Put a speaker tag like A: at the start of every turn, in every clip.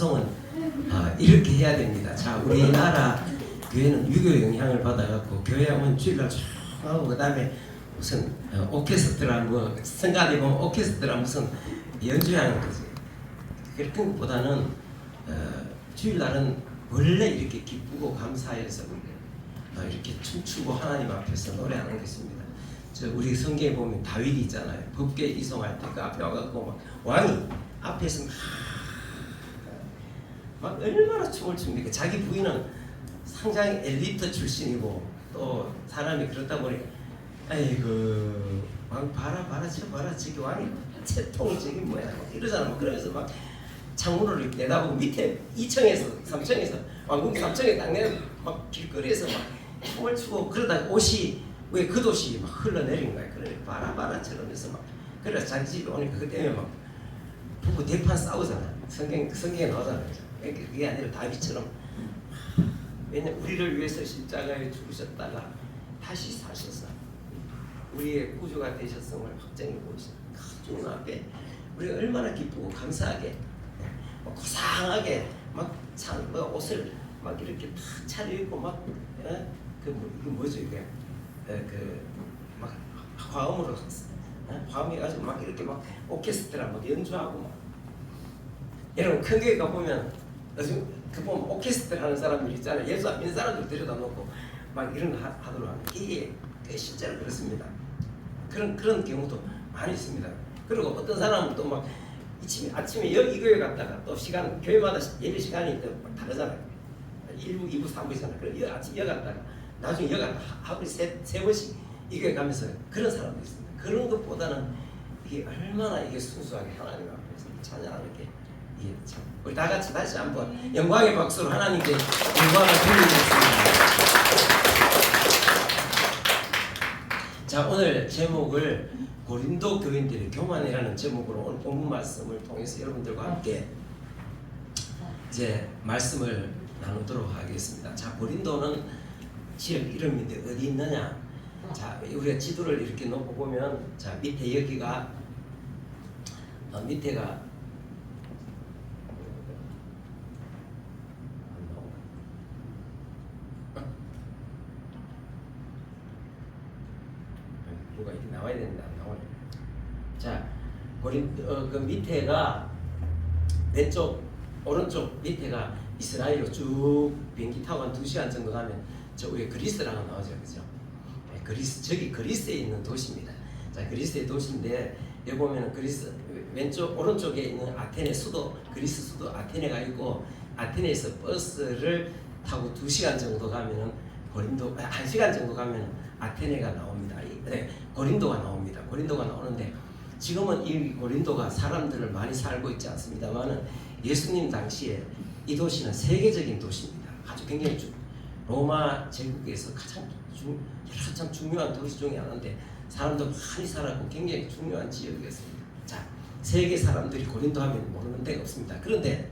A: 찬송은 이렇게 해야 됩니다. 자, 우리나라 교회는 유교 영향을 받아갖고 교회 하면 주일날 쭉 하고 그다음에 무슨 오케스트라 뭐 성가대 보면 오케스트라 무슨 연주하는 거지. 그런 것보다는 주일날은 원래 이렇게 기쁘고 감사해서 이렇게 춤추고 하나님 앞에서 노래하는 것입니다. 저 우리 성경에 보면 다윗이 있잖아요. 법궤 이송할 때 그 앞에 와갖고 막 왕이 앞에서 막 얼마나 춤을 춥니까. 자기 부인은 상당히 엘리트 출신이고 또 사람이 그렇다 보니까 아이고 왕 봐라 저 봐라 저기 왕이 채통 저기 뭐야 막 이러잖아. 막 그러면서 막 창문을 이렇게 내다보고 밑에 2층에서 3층에서 왕궁 3층에 딱 내려 막 길거리에서 막 춤을 추고 그러다가 옷이 왜 겉옷이 막 흘러내린 거야. 그러니까 봐라 저러면서 막 그래서 자기 집에 오니까 그 때문에 막 부부 대판 싸우잖아. 성경에 나오잖아. 그러니까 그게 아니라 다윗처럼 왜냐면 우리를 위해서 십자가에 죽으셨다가 다시 사셔서 우리의 구주가 되셨음을 확정해 보시는 주님 앞에 우리가 얼마나 기쁘고 감사하게 고상하게 막 옷을 막 이렇게 탁 차려입고 막 이게 뭐죠 이게 막 화음으로 화음이 가지고 막 이렇게 막 오케스트라 막 연주하고 막 여러분 큰 교회 가보면 요즘 그 보면 오케스트라 하는 사람들 있잖아요. 예수 안 믿는 사람들 데려다 놓고 막 이런 거 하도록 하는 이게 실제로 그렇습니다. 그런 경우도 많이 있습니다. 그리고 어떤 사람은 또 막 아침에 이 교회 갔다가 또 시간 교회마다 예배 시간이 또 다르잖아요. 1부, 2부, 3부잖아요. 그럼 아침 갔다가 나중에 갔다 하루에 세 번씩 이 교회 가면서 그런 사람도 있습니다. 그런 것보다는 이게 얼마나 이게 순수하게 하나님 앞에서 찬양하는 게 이게 참 우리 다 같이 다시 한번 영광의 박수로 하나님께 영광을 드리겠습니다. 자, 오늘 제목을 고린도 교인들의 교만이라는 제목으로 오늘 본문 말씀을 통해서 여러분들과 함께 이제 말씀을 나누도록 하겠습니다. 자, 고린도는 지역 이름인데 어디 있느냐? 자, 우리가 지도를 이렇게 놓고 보면 자, 밑에 여기가 밑에가 뭐가 이렇게 나와야 되는데 안 나오네. 자, 그 밑에가 왼쪽 오른쪽 밑에가 이스라엘로 쭉 비행기 타고 한 2시간 정도 가면 저 위에 그리스라고 나오죠, 그죠? 네, 저기 그리스에 있는 도시입니다. 자, 그리스의 도시인데 여기 보면 그리스 왼쪽 오른쪽에 있는 아테네 수도 그리스 수도 아테네가 있고 아테네에서 버스를 타고 2시간 정도 가면은 고린도 1시간 정도 가면 아테네가 나옵니다. 네, 고린도가 나옵니다. 고린도가 나오는데 지금은 이 고린도가 사람들을 많이 살고 있지 않습니다만은 예수님 당시에 이 도시는 세계적인 도시입니다. 아주 굉장히 로마 제국에서 가장 중요한 도시 중에 하나인데 사람도 많이 살았고 굉장히 중요한 지역이었습니다. 자, 세계 사람들이 고린도 하면 모르는 데가 없습니다. 그런데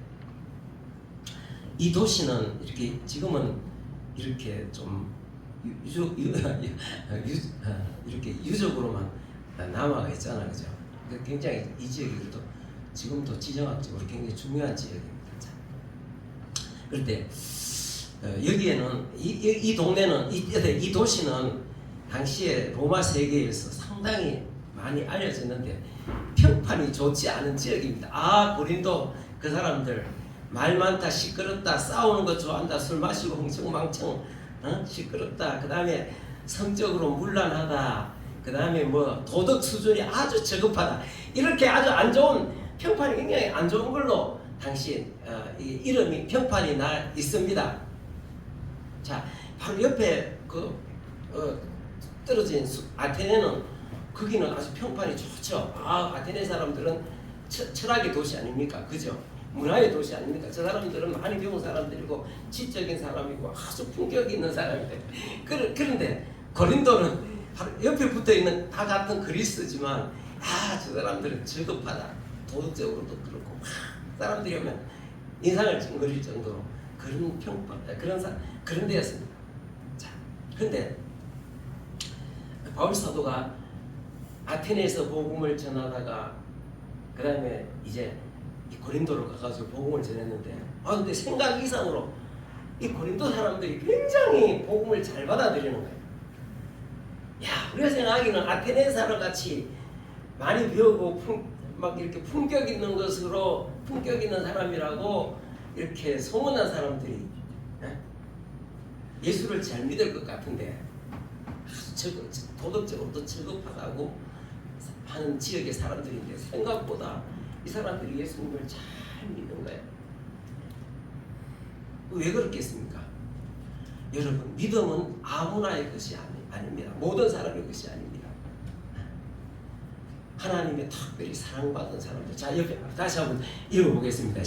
A: 이 도시는 이렇게 지금은 이렇게 좀 이렇게 유적으로만 남아가 있잖아요, 그죠? 굉장히 이 지역이 그래도 지금도 지정학적으로 굉장히 중요한 지역입니다. 자, 그런데 여기에는 이 동네는 이 도시는 당시에 로마 세계에서 상당히 많이 알려졌는데 평판이 좋지 않은 지역입니다. 아, 고린도 그 사람들 말 많다, 시끄럽다, 싸우는 거 좋아한다, 술 마시고 흥청망청 시끄럽다. 그 다음에 성적으로 문란하다. 그 다음에 뭐 도덕 수준이 아주 저급하다. 이렇게 아주 안 좋은 평판이 굉장히 안 좋은 걸로 당시 이름이 평판이 나 있습니다. 자, 바로 옆에 떨어진 아테네는 거기는 아주 평판이 좋죠. 아, 아테네 사람들은 철학의 도시 아닙니까? 그죠? 문화의 도시 아닙니까? 저 사람들은 많이 배운 사람들이고 지적인 사람이고 아주 품격 있는 사람인데 그런데 고린도는 바로 옆에 붙어있는 다 같은 그리스지만 저 사람들은 저급하다. 도덕적으로도 그렇고 사람들이 오면 인상을 찡그릴 정도로 그런 평판 그런 데였습니다. 자, 그런데 바울 사도가 아테네에서 복음을 전하다가 그 다음에 이제 이 고린도로 가가지고 복음을 전했는데 근데 생각 이상으로 이 고린도 사람들이 굉장히 복음을 잘 받아들이는 거예요. 야, 우리가 생각하기는 아테네 사람 같이 많이 배우고 막 이렇게 품격 있는 것으로 품격 있는 사람이라고 이렇게 소문난 사람들이 예수를 잘 믿을 것 같은데 도덕적으로도 저급하다고 하는 지역의 사람들인데 생각보다 이 사람들이 예수님을 잘 믿는 거예요. 왜 그렇겠습니까? 여러분, 믿음은 아무나의 것이 아닙니다. 모든 사람의 것이 아닙니다. 하나님의 특별히 사랑받은 사람들. 자, 옆에 다시 한번 읽어보겠습니다.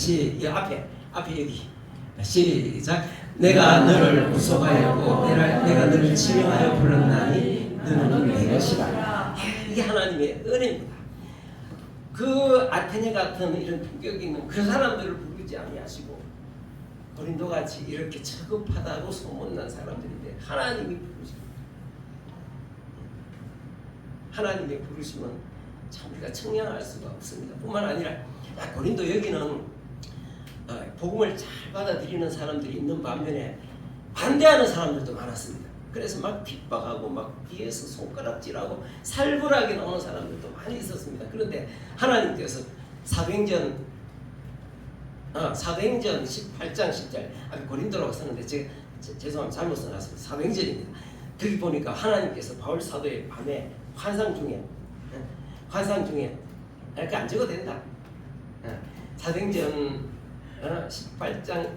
A: 앞에 여기 시작. 내가 너를 구속하였고 내가 너를 지명하여 불렀나니 너는 내 것이라. 이게 하나님의 은혜입니다. 그 아테네 같은 이런 품격 있는 그 사람들을 부르지 아니하시고 고린도 같이 이렇게 처급하다고 소문난 사람들인데 하나님이 부르십니다. 하나님의 부르심은 참 우리가 청량할 수가 없습니다. 뿐만 아니라 고린도 여기는 복음을 잘 받아들이는 사람들이 있는 반면에 반대하는 사람들도 많았습니다. 그래서 막 핍박하고 막 뒤에서 손가락질하고 살벌하게 나오는 사람들도 많이 있었습니다. 그런데 하나님께서 사도행전 18장 10절 고린도라고 썼는데 제가 죄송합니다. 잘못 써놨습니다. 사도행전입니다. 거기 보니까 하나님께서 바울 사도의 밤에 환상 중에 이렇게 안 적어도 된다. 사도행전 18장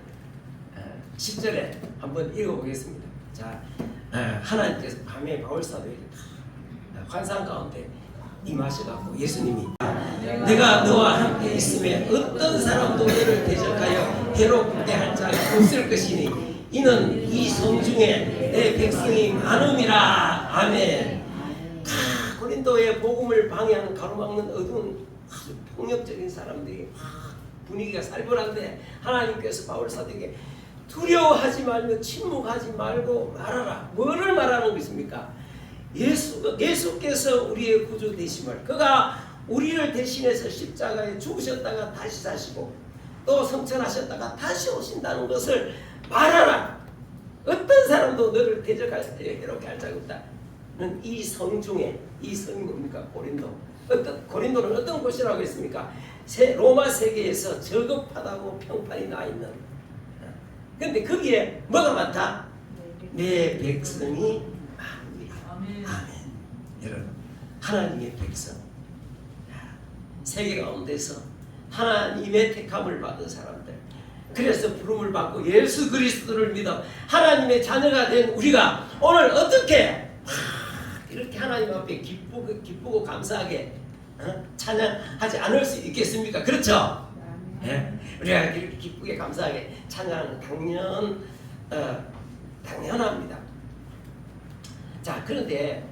A: 10절에 한번 읽어보겠습니다. 자, 하나님께서 밤에 바울 사도에게 환상 가운데 임하셔갖고 예수님이 내가 너와 함께 있음에 어떤 사람도 너를 대적하여 해롭게 할 자가 없을 것이니 이는 이 성 중에 내 백성이 많음이라. 아멘. 고린도의 복음을 방해하는 가로막는 어두운 아주 폭력적인 사람들이 분위기가 살벌한데 하나님께서 바울 사도에게 두려워하지 말며 침묵하지 말고 말하라. 뭐를 말하는 것입니까? 예수께서 우리의 구주 되심을, 그가 우리를 대신해서 십자가에 죽으셨다가 다시 사시고 또 성천하셨다가 다시 오신다는 것을 말하라. 어떤 사람도 너를 대적할 때 이렇게 할 자가 없다. 이 성 중에, 이 성이 뭡니까? 고린도는 어떤 곳이라고 했습니까? 로마 세계에서 저급하다고 평판이 나 있는. 근데 거기에 뭐가 많다? 내 백성이 많으리라. 아멘. 여러분, 하나님의 백성, 세계 가운데서 하나님의 택함을 받은 사람들, 그래서 부름을 받고 예수 그리스도를 믿어 하나님의 자녀가 된 우리가 오늘 어떻게 이렇게 하나님 앞에 기쁘고 감사하게 찬양하지 않을 수 있겠습니까? 그렇죠? 네? 우리가 이렇게 기쁘게 감사하게 찬양하는 당연합니다. 자, 그런데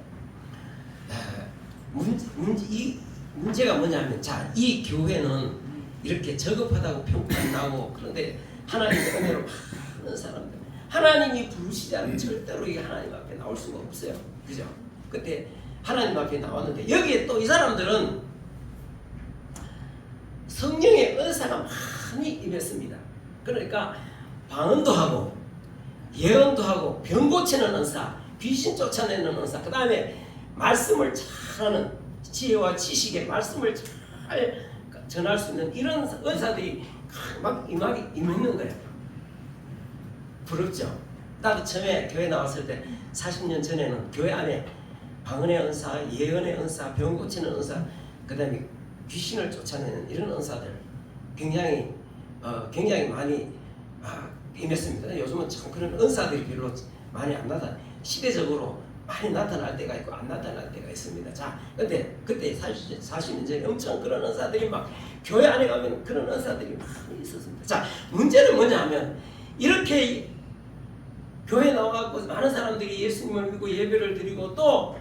A: 문제가 뭐냐면, 자, 이 교회는 이렇게 저급하다고 평판이 나고, 그런데 하나님의 은혜로 많은 사람들, 하나님이 부르시지 않으면 절대로 이게 하나님 앞에 나올 수가 없어요. 그죠? 그때 하나님 앞에 나왔는데, 여기에 또 이 사람들은 성령의 은사가 많이 임했습니다. 그러니까 방언도 하고 예언도 하고 병 고치는 은사, 귀신 쫓아내는 은사, 그 다음에 말씀을 잘하는 지혜와 지식의 말씀을 잘 전할 수 있는 이런 은사들이 막 임하는 거예요. 부럽죠? 나도 처음에 교회 나왔을 때 40년 전에는 교회 안에 방언의 은사, 예언의 은사, 병 고치는 은사, 그 다음에 귀신을 쫓아내는 이런 은사들 굉장히 많이 임했습니다. 요즘은 참 그런 은사들이 별로 많이 안 나타나, 시대적으로 많이 나타날 때가 있고 안 나타날 때가 있습니다. 자, 근데 그때 40년 전에 엄청 그런 은사들이 막 교회 안에 가면 그런 은사들이 많이 있었습니다. 자, 문제는 뭐냐면, 이렇게 교회 나와갖고 많은 사람들이 예수님을 믿고 예배를 드리고 또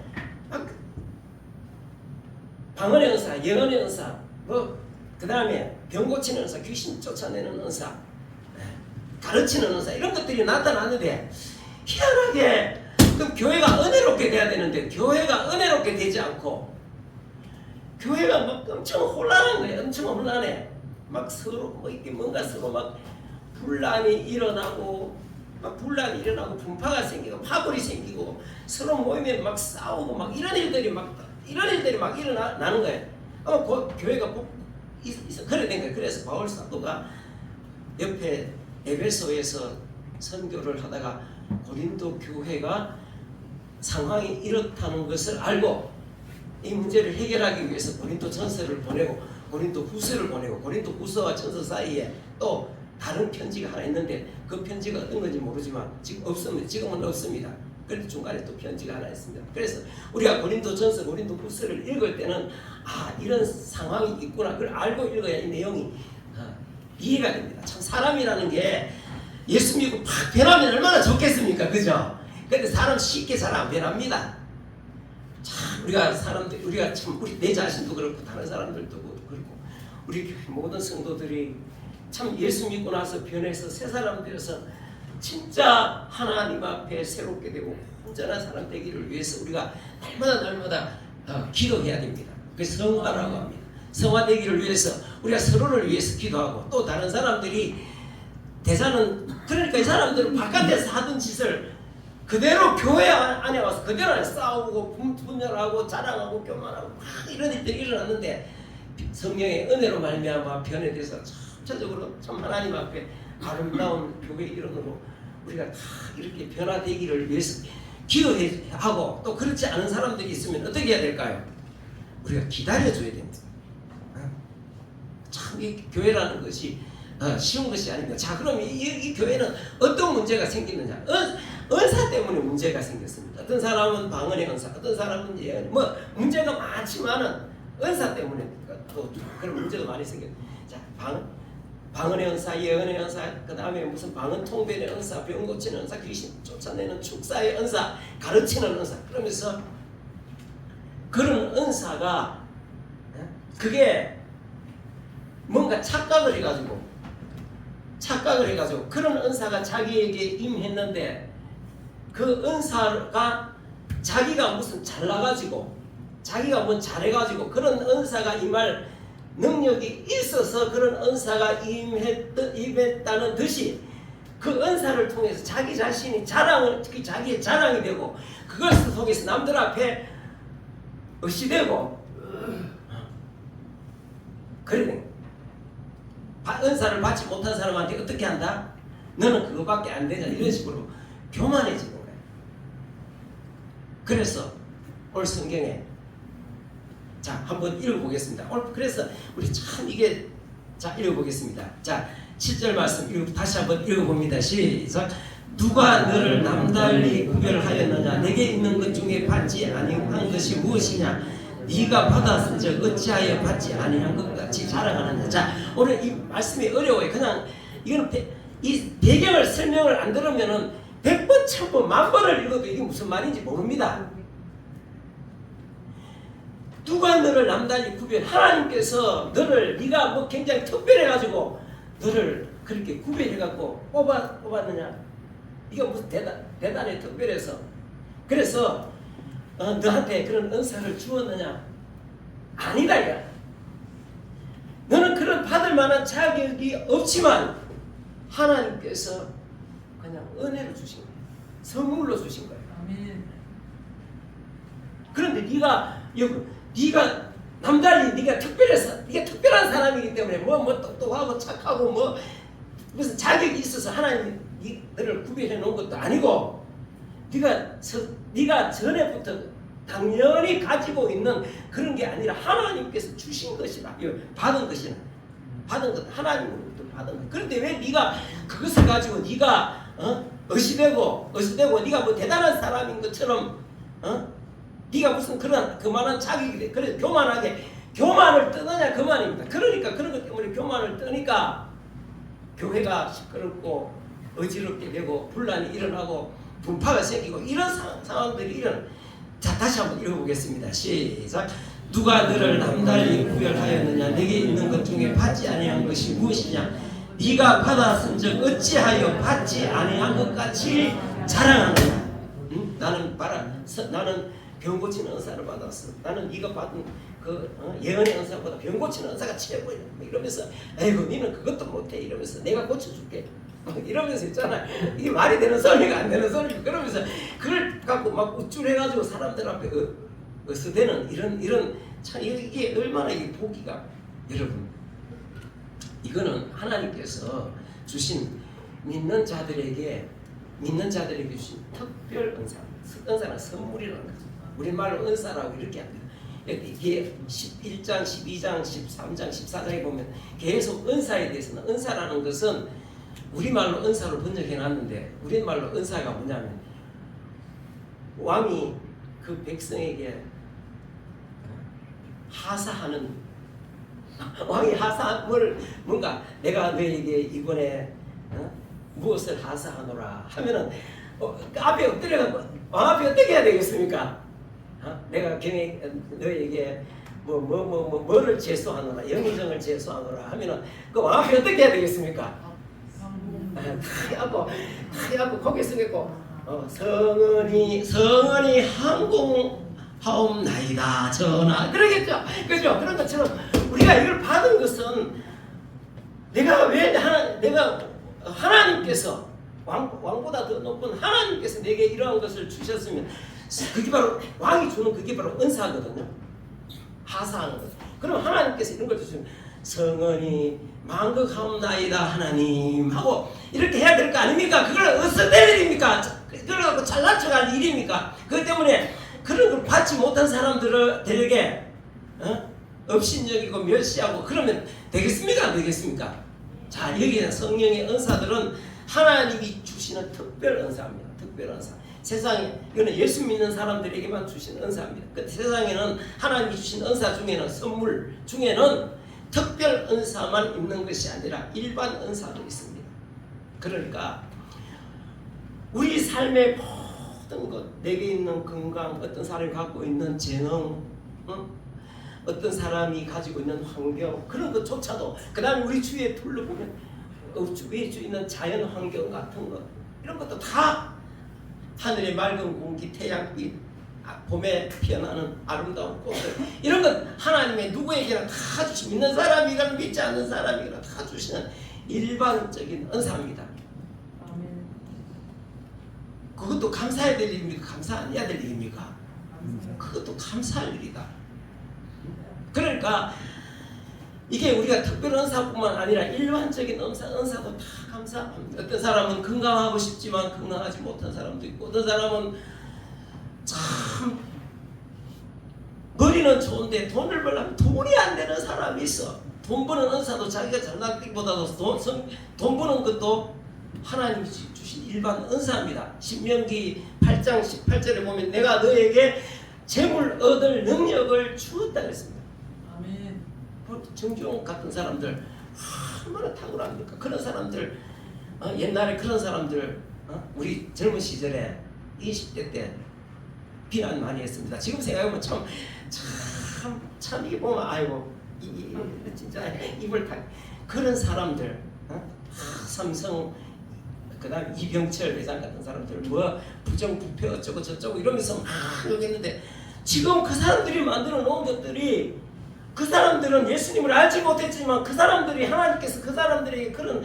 A: 방언의 은사, 예언의 은사, 그 다음에 병 고치는 은사, 귀신 쫓아내는 은사, 가르치는 은사, 이런 것들이 나타나는데, 희한하게 그럼 교회가 은혜롭게 돼야 되는데 교회가 은혜롭게 되지 않고 교회가 막 엄청 혼란한 거예요. 엄청 혼란해. 막 서로 뭐 이게 뭔가 서로 막 분란이 일어나고 분파가 생기고 파벌이 생기고 서로 모이면 막 싸우고 막 이런 일들이 막 일어나는 거예요. 교회가 꼭 그래 된 거예요. 그래서 바울 사도가 옆에 에베소에서 선교를 하다가 고린도 교회가 상황이 이렇다는 것을 알고 이 문제를 해결하기 위해서 고린도 전서를 보내고 고린도 후서를 보내고 고린도 후서와 전서 사이에 또 다른 편지가 하나 있는데 그 편지가 어떤 건지 모르지만 지금은 없습니다. 그런데 중간에 또 편지가 하나 있습니다. 그래서 우리가 고린도 전서, 고린도 후서를 읽을 때는 이런 상황이 있구나 그걸 알고 읽어야 이 내용이 이해가 됩니다. 참 사람이라는 게 예수 믿고 팍 변하면 얼마나 좋겠습니까? 그죠? 근데 사람 쉽게 잘 안 변합니다. 참 우리가 참 우리 내 자신도 그렇고 다른 사람들도 그렇고 우리 모든 성도들이 참 예수 믿고 나서 변해서 새 사람 되어서 진짜 하나님 앞에 새롭게 되고 온전한 사람 되기를 위해서 우리가 날마다 기도해야 됩니다. 그래서 성화라고 합니다. 성화되기를 위해서 우리가 서로를 위해서 기도하고 또 다른 사람들이 그러니까 이 사람들은 바깥에서 하던 짓을 그대로 교회 안에 와서 그대로 싸우고 분열하고 자랑하고 교만하고 막 이런 일들이 일어났는데 성령의 은혜로 말미암아 변해돼서 전체적으로 참 하나님 앞에 아름다운 교회 일원으로 우리가 다 이렇게 변화되기를 위해서 기도하고 또 그렇지 않은 사람들이 있으면 어떻게 해야 될까요? 우리가 기다려줘야 됩니다. 참 이 교회라는 것이 쉬운 것이 아닙니다. 자, 그럼 이 교회는 어떤 문제가 생기느냐? 은사 때문에 문제가 생겼습니다. 어떤 사람은 방언의 은사, 어떤 사람은 예언, 문제가 많지만은 은사 때문에 또 그런 문제가 많이 생겼습니다. 자, 방언의 은사, 예언의 은사, 그 다음에 무슨 방언 통변의 은사, 병 고치는 은사, 귀신 쫓아내는 축사의 은사, 가르치는 은사. 그러면서 그런 은사가 그게 뭔가 착각을 해가지고 그런 은사가 자기에게 임했는데 그 은사가 자기가 무슨 잘나가지고 자기가 뭐 잘해가지고 그런 은사가 임할 능력이 있어서 그런 은사가 임했다는 듯이 그 은사를 통해서 자기 자신이 자기의 자랑이 되고 그것을 통해서 남들 앞에 의시되고 그래. 은사를 받지 못한 사람한테 어떻게 한다? 너는 그거밖에 안 되냐 이런 식으로 교만해지는 거예요. 그래서 오늘 성경에 자 한번 읽어보겠습니다. 그래서 우리 참 이게 자 읽어보겠습니다. 자 7절 말씀 다시 한번 읽어봅니다. 시작. 누가 너를 남달리 구별하였느냐? 내게 있는 것 중에 받지 아니한 것이 무엇이냐? 네가 받았은즉 어찌하여 받지 아니한 것 같이 자랑하느냐? 자 오늘 이 말씀이 어려워요. 그냥 이거는 이 배경을 설명을 안 들으면은 100번, 1000번, 10,000번을 읽어도 이게 무슨 말인지 모릅니다. 누가 너를 남달리 하나님께서 네가 뭐 굉장히 특별해가지고 너를 그렇게 구별해갖고 뽑았느냐? 이게 무슨 대단히 특별해서 그래서 너한테 그런 은사를 주었느냐? 아니다 이거야. 너는 그런 받을 만한 자격이 없지만 하나님께서 그냥 은혜로 주신 거야. 선물로 주신 거야.
B: 아멘.
A: 그런데 네가 남달리 네가 특별한 사람이기 때문에 뭐 똑똑하고 착하고 무슨 자격이 있어서 하나님이 너를 구별해 놓은 것도 아니고 네가 전에부터 당연히 가지고 있는 그런 게 아니라 하나님께서 주신 것이다. 받은 것이나 받은 것 하나님으로부터 받은 것. 그런데 왜 네가 그것을 가지고 네가 의시되고 네가 뭐 대단한 사람인 것처럼 네가 무슨 그만한 자격이 돼. 그래 교만을 떠느냐 그 말입니다. 그러니까 그런 것 때문에 교만을 떠니까 교회가 시끄럽고 어지럽게 되고 분란이 일어나고 분파가 생기고 이런 상황들이 자 다시 한번 읽어보겠습니다. 시작. 누가 너를 남달리 구별하였느냐? 내게 있는 것 중에 받지 아니한 것이 무엇이냐? 네가 받았은즉 어찌하여 받지 아니한 것 같이 자랑하느냐? 나는 병 고치는 은사를 받았어. 나는 네가 받은 그 예언의 은사보다 병 고치는 은사가 최고야. 이러면서 에이구 니는 그것도 못해 이러면서 내가 고쳐줄게. 이러면서 있잖아. 이게 말이 되는 소리가 안 되는 소리가. 그러면서 그걸 갖고 막 우쭐해가지고 사람들 앞에 어서대는 이런 참 이게 얼마나 이게 보기가 여러분. 이거는 하나님께서 주신 믿는 자들에게 주신 특별 은사. 은사는 선물이라는 거죠. 우리말로 은사라고 이렇게 합니다. 이게 11장, 12장, 13장, 14장에 보면 계속 은사에 대해서는 은사라는 것은 우리말로 은사로 번역해 놨는데 우리말로 은사가 뭐냐면 왕이 그 백성에게 하사하는 왕이 하사한 뭔가 내가 너에게 이번에 무엇을 하사하노라 하면은 앞에 엎드려가 왕 앞에 어떻게 해야 되겠습니까? 내가 너에게 뭐를 제소하노라 영의정을 제소하노라 하면은 그 왕 앞에 어떻게 해야 되겠습니까? 하얗고 고개 숙였고 성은이 항공하옵나이다 전하 그러겠죠. 그죠? 그런 것처럼 우리가 이걸 받은 것은 내가 하나님께서 왕보다 더 높은 하나님께서 내게 이러한 것을 주셨으면 그게 바로 왕이 주는 그게 바로 은사거든요. 하사하는 것. 그럼 하나님께서 이런 걸 주시면 성은이 만극하옵나이다 하나님 하고 이렇게 해야 될 거 아닙니까? 그걸 어디서 낼 일입니까? 그걸 갖고 잘난 척할 일입니까? 그렇기 때문에 그런 걸 받지 못한 사람들에게 업신여기고 멸시하고 그러면 되겠습니까? 안 되겠습니까? 자, 여기에 성령의 은사들은 하나님이 주시는 특별 은사입니다. 특별 은사. 세상에 이거는 예수 믿는 사람들에게만 주신 은사입니다. 그 세상에는 하나님이 주신 은사 중에는 선물 중에는 특별 은사만 있는 것이 아니라 일반 은사도 있습니다. 그러니까 우리 삶의 모든 것, 내게 있는 건강, 어떤 사람이 갖고 있는 재능, 어떤 사람이 가지고 있는 환경 그런 것조차도 그 다음에 우리 주위에 둘러보면 주위에 있는 자연 환경 같은 것 이런 것도 다 하늘의 맑은 공기, 태양빛, 봄에 피어나는 아름다운 꽃들 이런 것 하나님의 누구에게나 다 주시 믿는 사람이거나 믿지 않는 사람이거나 다 주시는 일반적인 은사입니다. 그것도 감사해야 될 일입니까? 감사 안 해야 될 일입니까? 그것도 감사할 일이다. 그러니까 이게 우리가 특별 은사뿐만 아니라 일반적인 은사도 다 감사합니다. 어떤 사람은 건강하고 싶지만 건강하지 못한 사람도 있고 어떤 사람은 참 머리는 좋은데 돈을 벌려면 돈이 안 되는 사람이 있어. 돈 버는 은사도 자기가 잘나기보다도 돈 버는 것도 하나님이 주신 일반 은사입니다. 신명기 8장 18절에 보면 내가 너에게 재물 얻을 능력을 주었다 그랬습니다.
B: 아멘.
A: 정주영 같은 사람들 얼마나 탁월합니까? 그런 사람들 옛날에 그런 사람들 우리 젊은 시절에 20대 때 비난 많이 했습니다. 지금 생각해보면 참 이게 보면 아이고 진짜 입을 탁 그런 사람들 삼성 그다음 이병철 회장 같은 사람들 뭐 부정부패 어쩌고 저쩌고 이러면서 막 욕했는데 지금 그 사람들이 만들어 놓은 것들이 그 사람들은 예수님을 알지 못했지만 그 사람들이 하나님께서 그 사람들에게 그런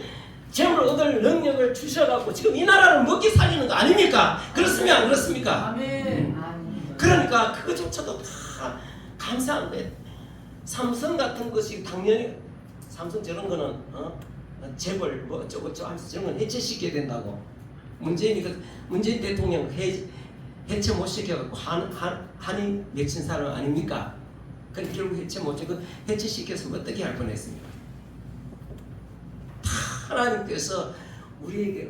A: 재물 얻을 능력을 주셔갖고 지금 이 나라를 먹기 살리는 거 아닙니까? 그렇습니까? 안 그렇습니까?
B: 아멘.
A: 그러니까 그것조차도 다 감사한 거예요. 삼성 같은 것이 당연히 삼성 저런 거는 재벌 뭐 어쩌고 저쩌고 하면서 저런 건 해체시켜야 된다고 문재인 대통령 해체 못 시켜갖고 한이 맺힌 사람 아닙니까? 근데 결국 해체 못 시켜 해체시켜서 어떻게 할 뻔했습니까? 다 하나님께서 우리에게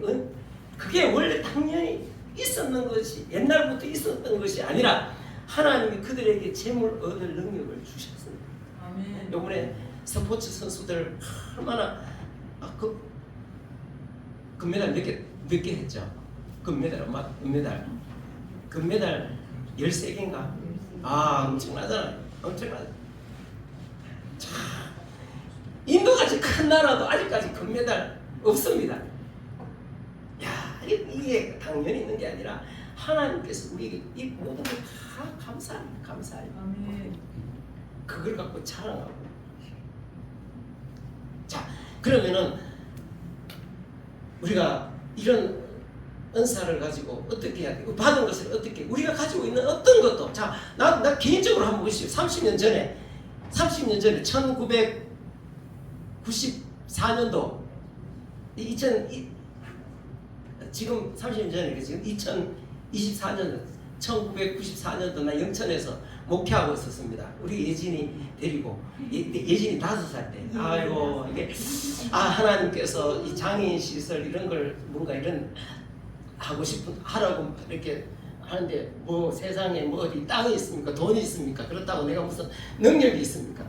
A: 그게 원래 당연히 있었는 것이 옛날부터 있었던 것이 아니라 하나님이 그들에게 재물 얻을 능력을 주셨습니다.
B: 아멘.
A: 이번에 스포츠 선수들 얼마나 금메달 몇 개 했죠? 금메달 13개인가? 엄청나잖아. 엄청나죠. 자, 인도같이 큰 나라도 아직까지 금메달 없습니다. 야, 이게 당연히 있는 게 아니라 하나님께서 우리에게 이 모든 걸 다 감사합니다. 감사해요.
B: 아멘.
A: 그걸 갖고 자랑하고. 자, 그러면은 우리가 이런 은사를 가지고 어떻게 해야 돼? 받은 것을 어떻게, 우리가 가지고 있는 어떤 것도, 자, 나 개인적으로 한번 보시죠. 30년 전에 1994년도 지금 30년 전에 지금 2024년 1994년도 나 영천에서 목회하고 있었습니다. 우리 예진이 데리고 예진이 5살 때. 아이고 이게 하나님께서 이 장애인 시설 이런 걸 뭔가 이런 하고 싶은 하라고 이렇게 하는데 뭐 세상에 뭐 어디 땅이 있습니까? 돈이 있습니까? 그렇다고 내가 무슨 능력이 있습니까?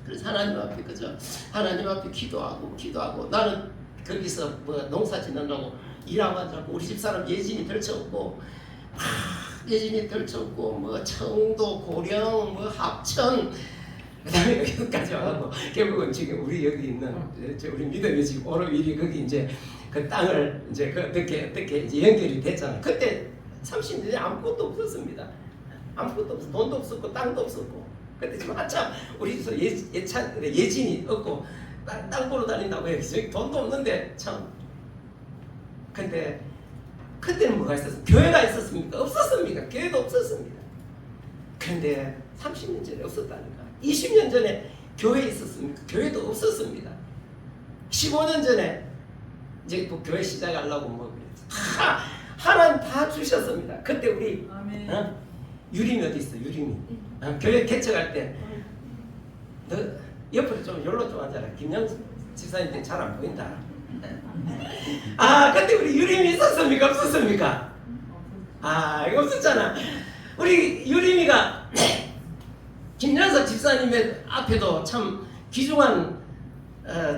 A: 그래서 하나님 앞에 그죠? 하나님 앞에 기도하고 나는 거기서 뭐 농사 짓는다고 일하고 앉았고 우리 집사람 예진이 덜쳐없고 뭐 청도 고령 뭐 합천 그다음에 여기까지 와가지고 결국은 지금 우리 여기 있는 우리 믿음이 지금 오르일이 거기 이제 그 땅을 이제 그 어떻게 이제 연결이 됐잖아요. 그때 30년 전에 아무것도 없었습니다. 아무것도 없어, 돈도 없었고 땅도 없었고. 그때 지금 한참 우리 집에서 예진이 없고 땅 보러 다닌다고 해요. 저기 돈도 없는데 참. 근데 그때는 뭐가 있었어요? 교회가 있었습니까? 없었습니까? 교회도 없었습니다. 그런데 30년 전에 없었다니까. 20년 전에 교회 있었습니까? 교회도 없었습니다. 15년 전에 이제 또 교회 시작하려고 뭐 그랬어. 하나님 다 주셨습니다. 그때 우리 유림이 어디 있어? 유림이 교회 개척할 때 너 옆으로 좀 열로 좀 앉아라. 김영수 집사님 때 잘 안 보인다. 그때 우리 유림이 있었습니까? 없었습니까? 이거 없었잖아. 우리 유림이가 김연석 집사님의 앞에도 참 귀중한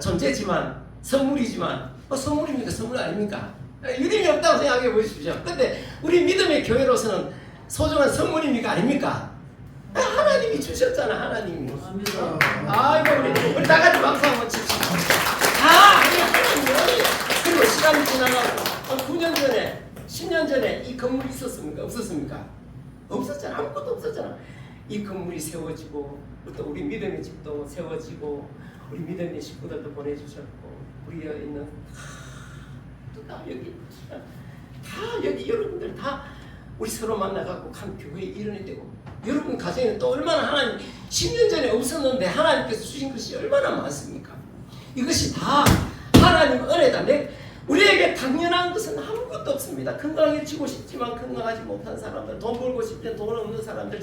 A: 존재지만 선물이지만 선물입니까? 선물 아닙니까? 유림이 없다고 생각해 보십시오. 근데 우리 믿음의 교회로서는 소중한 선물입니까? 아닙니까? 하나님이 주셨잖아. 하나님이. 아이고 우리 다 같이 박수 한번 칩시다. 하나님이. 그리고 시간이 지나가고 9년 전에 10년 전에 이 건물이 있었습니까? 없었습니까? 없었잖아. 아무것도 없었잖아. 이 건물이 세워지고 또 우리 믿음의 집도 세워지고 우리 믿음의 식구들도 보내주셨고 우리 있는 여기 여러분들 다 우리 서로 만나갖고 한 교회에 이뤄내 되고 여러분 가정에는 또 얼마나 하나님 10년 전에 없었는데 하나님께서 주신 것이 얼마나 많습니까? 이것이 다 하나님 은혜다. 우리에게 당연한 것은 아무것도 없습니다. 건강해지고 싶지만 건강하지 못한 사람들, 돈 벌고 싶지만 돈 없는 사람들,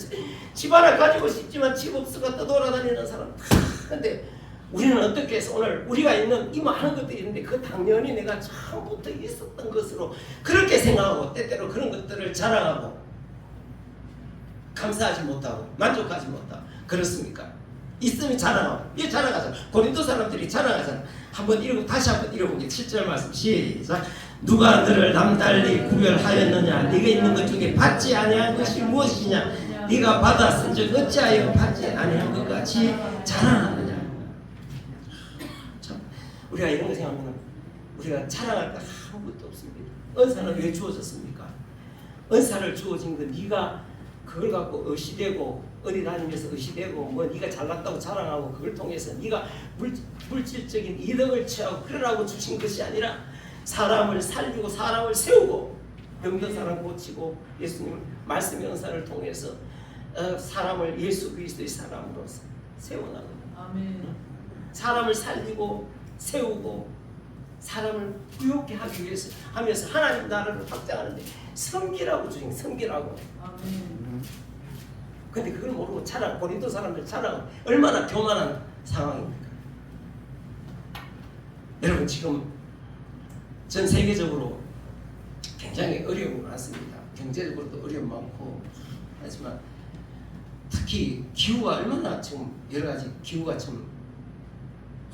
A: 집 하나 가지고 싶지만 집 없어가 떠돌아다니는 사람. 근데 우리는 어떻게 해서 오늘 우리가 있는 이 많은 것들이 있는데 그 당연히 내가 처음부터 있었던 것으로 그렇게 생각하고 때때로 그런 것들을 자랑하고 감사하지 못하고 만족하지 못하고 그렇습니까? 있으면 자랑하고 이 자랑하잖아. 고린도 사람들이 자랑하잖아. 다시 한번 읽어보게. 7절 말씀 시작. 누가 너를 남달리 구별하였느냐? 네가 있는 것 중에 받지 아니한 것이 무엇이냐? 네가 받았은즉 어찌하여 받지 아니한 것 같이 자랑하느냐? 참 우리가 이런 거 생각하면 우리가 자랑할 거 아무것도 없습니다. 은사는 왜 주어졌습니까? 은사를 주어진 건 네가 그걸 갖고 의시되고 어디 다니면서 의시되고 뭐 네가 잘났다고 자랑하고 그걸 통해서 네가 물질적인 이득을 취하고 그러라고 주신 것이 아니라 사람을 살리고 사람을 세우고 병든 사람 고치고 예수님 말씀의 은사를 통해서 사람을 예수 그리스도의 사람으로 세워나가는
B: 아멘.
A: 사람을 살리고 세우고 사람을 부욕해 하기 위해서 하면서 하나님 나라를 확장하는데 섬기라고 주신 섬기라고.
B: 아멘.
A: 근데 그걸 모르고 고린도 사람들 자랑 얼마나 교만한 상황입니까? 여러분 지금 전 세계적으로 굉장히 어려움이 많습니다. 경제적으로도 어려움 많고 하지만 특히 기후가 얼마나 지금 여러 가지 기후가 좀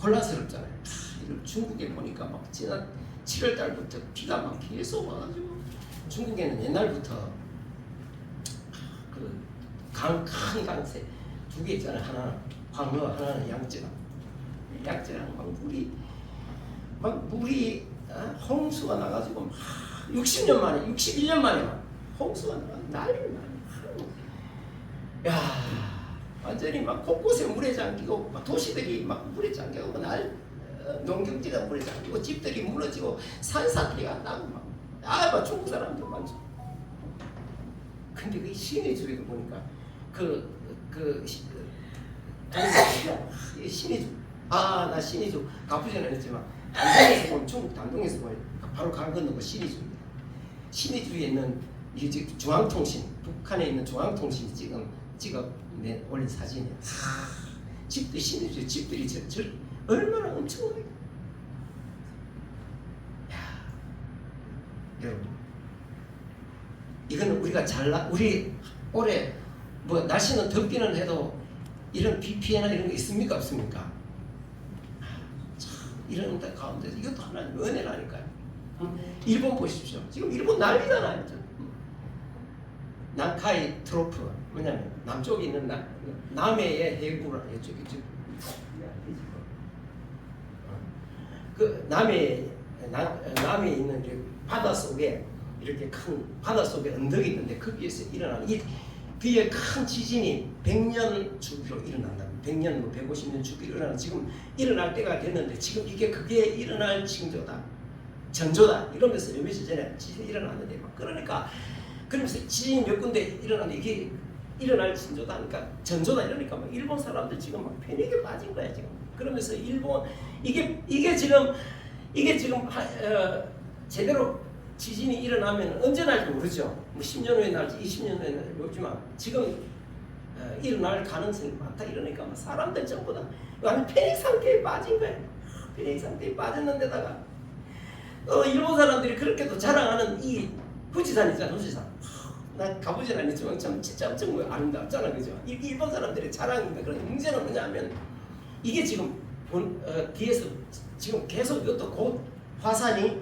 A: 혼란스럽잖아요. 중국에 보니까 막 지난 7월 달부터 비가 막 계속 와가지고 중국에는 옛날부터 큰 강세 두 개 있잖아요. 하나는 황허, 하나는 양쯔강. 양쯔강 막 물이 홍수가 나가지고 막 60년 만에 61년 만에 막 홍수가 난리. 야, 완전히 막 곳곳에 물에 잠기고 막 도시들이 막 물에 잠기고 농경지가 물에 잠기고 집들이 무너지고 산사태가 나고 막 중국 사람들 많죠. 근데 그 신의 주에도 보니까 신의 주, 나 신의 주 가보지는 했지만 단동에서 보면 중국 단동에서 보면 바로 강 건너고 신의 주입니다. 신의 주에 있는 이게 중앙통신, 북한에 있는 중앙통신이 지금 올린 사진이에요. 집도 신의 주 집들이 얼마나 엄청나게. 여러분, 이거는 우리가 우리 올해 뭐 날씨는 덥기는 해도 이런 비 피해나 이런 거 있습니까 없습니까? 참 이런 데 가운데 이것도 하나님 은혜라니까요. 일본 보십시오. 지금 일본 난리잖아요. 난카이 트로프, 뭐냐면 남쪽에 있는 남해의 해구라 이쪽 그 남해에 있는 바다 속에 이렇게 큰 바다 속에 언덕이 있는데 거기에서 일어나는 이 비의 큰 지진이 100년 주기로 일어난다. 100년, 150년 주기로 일어나는 지금 일어날 때가 됐는데 지금 그게 일어날 징조다, 전조다 이러면서 몇 며칠 전에 지진이 일어났는데 막 그러면서 지진이 몇 군데 일어났는데 이게 일어날 징조다, 그러니까 전조다 이러니까 막 일본 사람들 지금 막 패닉에 빠진 거야 지금. 그러면서 일본 이게 지금 제대로 지진이 일어나면 언제 날지 모르죠. 뭐 10년 후에 날지 20년 후에 날지 모르지만 지금 일어날 가능성이 많다 이러니까 막 사람들 전부 다 완전 패닉 상태에 빠진 거예요. 패닉 상태에 빠졌는데다가 일본 사람들이 그렇게도 자랑하는 이 후지산 있잖아, 후지산. 난 가보진 않았지만 참 진짜 엄청 아름답잖아, 그죠? 일본 사람들의 자랑입니다. 그런데 문제는 뭐냐면 이게 지금 뒤에서 지금 계속 이것도 곧 화산이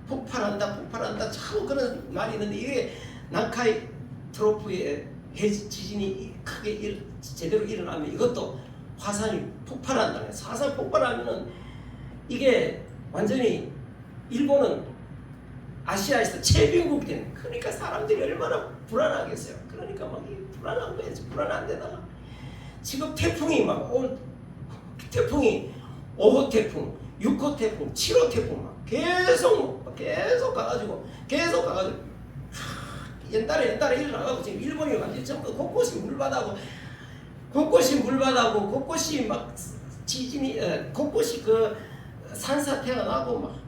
A: 폭발한다 참 그런 말이 있는데 이게 난카이 트로프의 지진이 크게 제대로 일어나면 이것도 화산이 폭발한다는 거예요. 화산 폭발하면은 이게 완전히 일본은 아시아에서 최빈국이 되는. 그러니까 사람들이 얼마나 불안하겠어요. 그러니까 막 불안한 거예요. 불안한 데다가 지금 태풍이 태풍이 5호 태풍, 6호 태풍, 7호 태풍 막 계속 가가지고 옛날에 일어나가고 지금 일본이 완전 전부 곳곳이 물바다고 곳곳이 막 지진이 곳곳이 그 산사태가 나고 막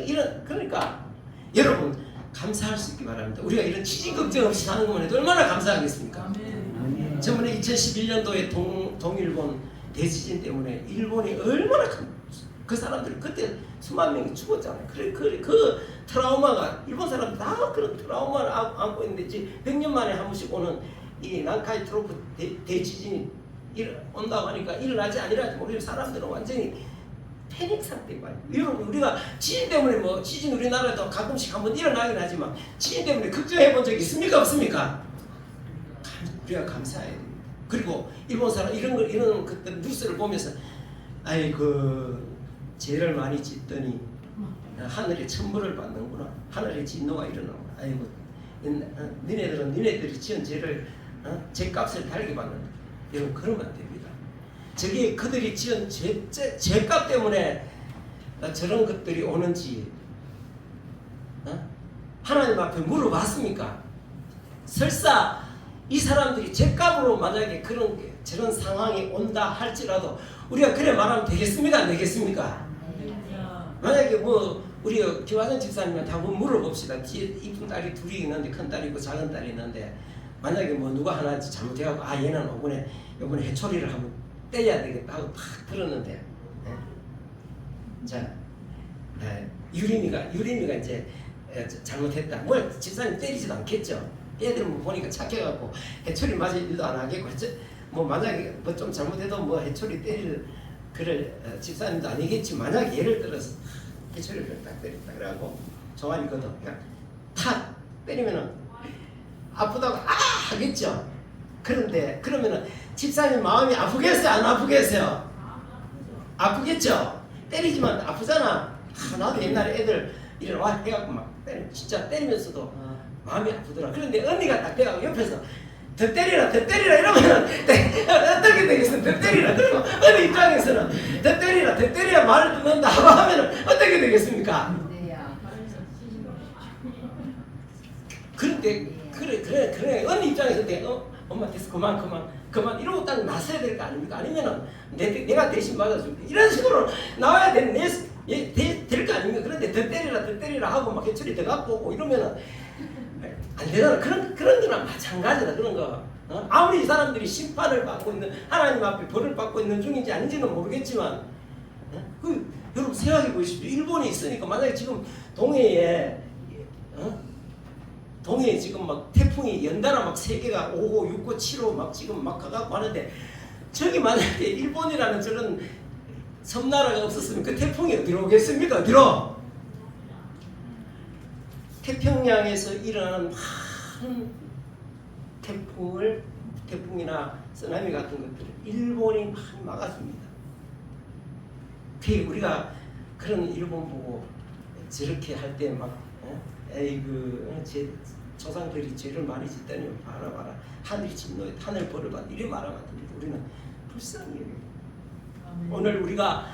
A: 이런. 그러니까 여러분 감사할 수 있기 바랍니다. 우리가 이런 지진 걱정 없이 사는 것만 해도 얼마나 감사하겠습니까? 저번에 2011년도에 동일본 대지진 때문에 일본이 얼마나 그 사람들이 그때 수만 명이 죽었잖아요. 그 트라우마가 일본 사람들 다 그런 트라우마를 안고 있는데 이제 100년 만에 한 번씩 오는 이 난카이 트로프 대지진이 온다고 하니까 일어나지 아니라지 모르는 사람들은 완전히 패닉 상태에 빠져. 여러분 우리가 지진 때문에 지진 우리나라에도 가끔씩 한번 일어나긴 하지만 지진 때문에 걱정해 본 적 있습니까 없습니까? 우리가 감사해야 됩니다. 그리고 일본 사람 이런 그때 뉴스를 보면서 죄를 많이 짓더니 하늘에 천벌을 받는구나. 하늘에 진노가 일어나구나. 니네들이 지은 죄를 죄값을 달게 받는다. 여러분 그러면 안 됩니다. 저게 그들이 지은 죄값 때문에 저런 것들이 오는지 하나님 앞에 물어봤습니까? 설사 이 사람들이 죄값으로 만약에 저런 상황이 온다 할지라도 우리가 그래 말하면 되겠습니까? 안 되겠습니까? 만약에 우리 김화정 집사님한테 한번 물어봅시다. 뒤에 이쁜 딸이 둘이 있는데 큰 딸이 있고 작은 딸이 있는데 만약에 누가 하나 잘못해갖고 얘는 이번에 해초리를 한번 떼야 되겠다 하고 탁 들었는데 자 유림이가 이제 잘못했다. 집사님 때리지도 않겠죠. 애들 보니까 착해갖고 해초리 맞을 일도 안 하겠고 만약에 좀 잘못해도 해초리 때릴 집사님도 아니겠지. 만약에 예를 들어서 해초리를 딱 때렸다 그래갖고 종아리거든 그냥 탁 때리면은 아프다고 하겠죠. 그런데 그러면은 집사님 마음이 아프겠어요 안 아프겠어요? 아프겠죠. 때리지만 아프잖아. 나도 옛날에 애들 이런 해갖고 막 진짜 때리면서도 마음이 아프더라. 그런데 언니가 딱 내가 옆에서 더 때리라 더 때리라 이러면 어떻게 되겠어? 더 때리라. 그리고 언니 입장에서는 더 때리라 더 때리라 말을 듣는다 하면 어떻게 되겠습니까? 그런데 그래 언니 입장에서 엄마 됐어 그만 이러고 딱 나서야 될 거 아닙니까? 아니면은 내가 대신 맞아줄게 이런 식으로 나와야 될 거 아닙니까? 그런데 더 때리라 하고 막 해철이 더 갖고 오고 이러면은 안 되잖아. 그런 거랑 마찬가지다. 그런 거. 아무리 이 사람들이 심판을 받고 있는 하나님 앞에 벌을 받고 있는 중인지 아닌지는 모르겠지만 여러분 생각해 보십시오. 일본이 있으니까 만약에 지금 동해에 지금 막 태풍이 연달아 막 3개가 5호, 6호, 7호 막 지금 막 가갖고 하는데 저기 만약에 일본이라는 저런 섬나라가 없었으면 그 태풍이 어디로 오겠습니까? 어디로? 태평양에서 일어나는 많은 태풍이나 쓰나미 같은 것들을 일본이 많이 막아줍니다. 우리가 그런 일본 보고 저렇게 할 때 막 제 조상들이 죄를 많이 짓다니 봐라 하늘이 진노에 하늘 벌을 받 이래 말하면 우리는 불쌍히 여깁니다. 오늘 우리가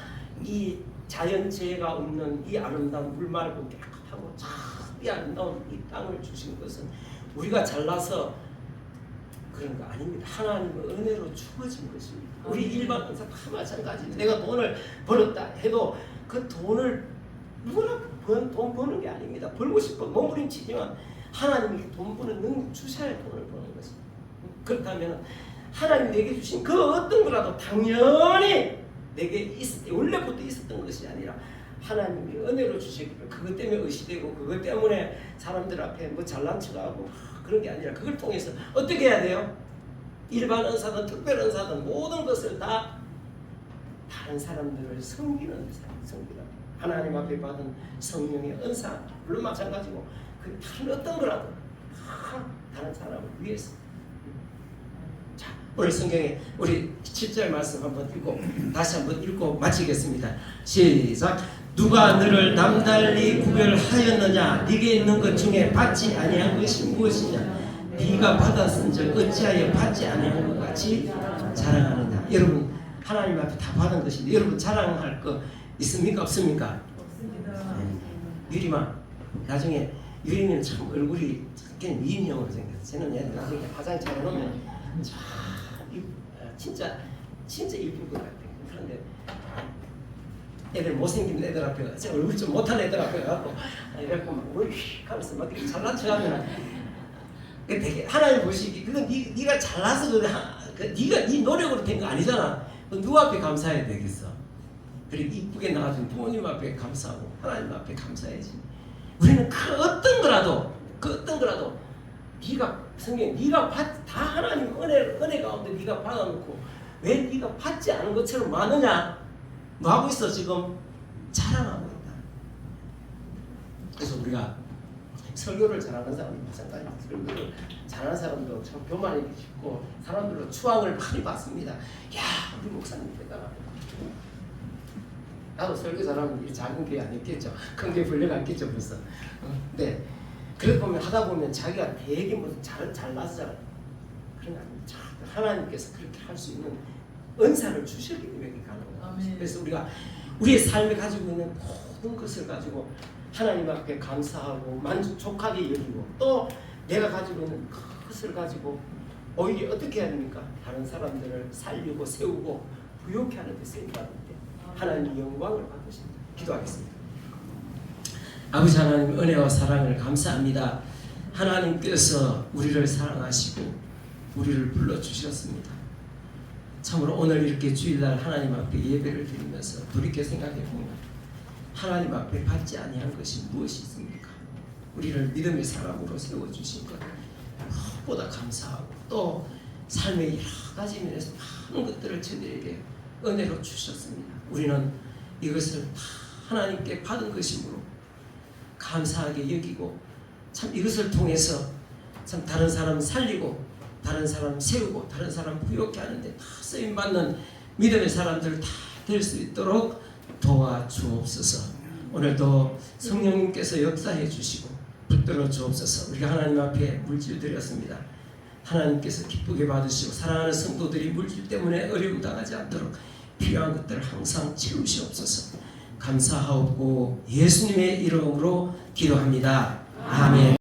A: 이 자연재해가 없는 이 아름다운 물 맑고 깨끗하고 이 아름다운 이 땅을 주신 것은 우리가 잘나서 그런 거 아닙니다. 하나님의 은혜로 주어진 것입니다. 우리 일반 은사 다 마찬가지입니다. 내가 돈을 벌었다 해도 그 돈을 누구나 돈 버는 게 아닙니다. 벌고 싶어 몸부림치지만 하나님이 돈 버는 능력 주셔야 돈을 버는 것입니다. 그렇다면 하나님 내게 주신 그 어떤 거라도 당연히 내게 원래부터 있었던 것이 아니라 하나님이 은혜로 주시기를 그것 때문에 의시되고 그것 때문에 사람들 앞에 뭐 잘난 척하고 그런 게 아니라 그걸 통해서 어떻게 해야 돼요? 일반 은사든 특별 은사든 모든 것을 다 다른 사람들을 섬기는 섬기라. 하나님 앞에 받은 성령의 은사 물론 마찬가지고 그 다른 어떤 거라도 다 다른 사람을 위해서. 자, 오늘 성경에 우리 7절 말씀 한번 읽고 다시 한번 읽고 마치겠습니다. 시작. 누가 너를 남달리 구별하였느냐? 네게 있는 것 중에 받지 아니한 것이 무엇이냐? 네가 받았은즉 어찌하여 받지 아니한 것 같이 자랑하느냐? 여러분 하나님 앞에 다 받은 것인데 여러분 자랑할 거 있습니까? 없습니까? 없습니다. 유리마 나중에 유리는 참 얼굴이 꽤 미인형으로 생겼어요. 저는 얘 나중에 화장 잘 해놓으면 진짜 이쁠 것 같아요. 그런데 애들 못생긴 애들 앞에 얼굴 좀 못한 애들 앞에 가고 이래갖고 막 우이 하면서 막 잘난 척하면 되게 하나님 보시기 그건 네가 잘나서 네가 네 노력으로 된 거 아니잖아. 누구 앞에 감사해야 되겠어? 그리고 이쁘게 나와준 부모님 앞에 감사하고 하나님 앞에 감사해야지. 우리는 그 어떤 거라도 네가 성경 네가 다 하나님 은혜 가운데 네가 받아놓고 왜 네가 받지 않은 것처럼 많으냐? 뭐 하고 있어 지금? 자랑하고 있다. 그래서 우리가 설교를 잘하는 사람이 마찬가지입니다. 설교를 잘하는 사람도 참 교만이 깊고 사람들로 추앙을 많이 받습니다. 야 우리 목사님 대단하다. 나도 설교 잘하면 이 작은 교회 안 있겠죠. 큰 교회 불려갔겠죠 벌써. 근데 그러다 보면 하다 보면 자기가 되게 무슨 잘났어. 그런 거 아닙니다. 하나님께서 그렇게 할 수 있는 은사를 주셨기 때문에 가능합니다. 그래서 우리가 우리의 삶에 가지고 있는 모든 것을 가지고 하나님 앞에 감사하고 만족하게 여기고 또 내가 가지고 있는 그것을 가지고 오히려 어떻게 해야 됩니까? 다른 사람들을 살리고 세우고 부욕케 하는 데 쓰임받는데 하나님 영광을 받으십니다. 기도하겠습니다. 아버지 하나님 은혜와 사랑을 감사합니다. 하나님께서 우리를 사랑하시고 우리를 불러주셨습니다. 참으로 오늘 이렇게 주일날 하나님 앞에 예배를 드리면서 돌이켜 생각해보면 하나님 앞에 받지 아니한 것이 무엇이 있습니까? 우리를 믿음의 사람으로 세워주신 것 무엇보다 감사하고 또 삶의 여러 가지 면에서 많은 것들을 저희에게 은혜로 주셨습니다. 우리는 이것을 다 하나님께 받은 것이므로 감사하게 여기고 참 이것을 통해서 참 다른 사람 살리고 다른 사람 세우고 다른 사람 부욕케 하는데 다 쓰임받는 믿음의 사람들 다 될 수 있도록 도와주옵소서. 오늘도 성령님께서 역사해 주시고 붙들어 주옵소서. 우리가 하나님 앞에 물질 드렸습니다. 하나님께서 기쁘게 받으시고 사랑하는 성도들이 물질 때문에 어려움 당하지 않도록 필요한 것들을 항상 채우시옵소서. 감사하옵고 예수님의 이름으로 기도합니다. 아멘.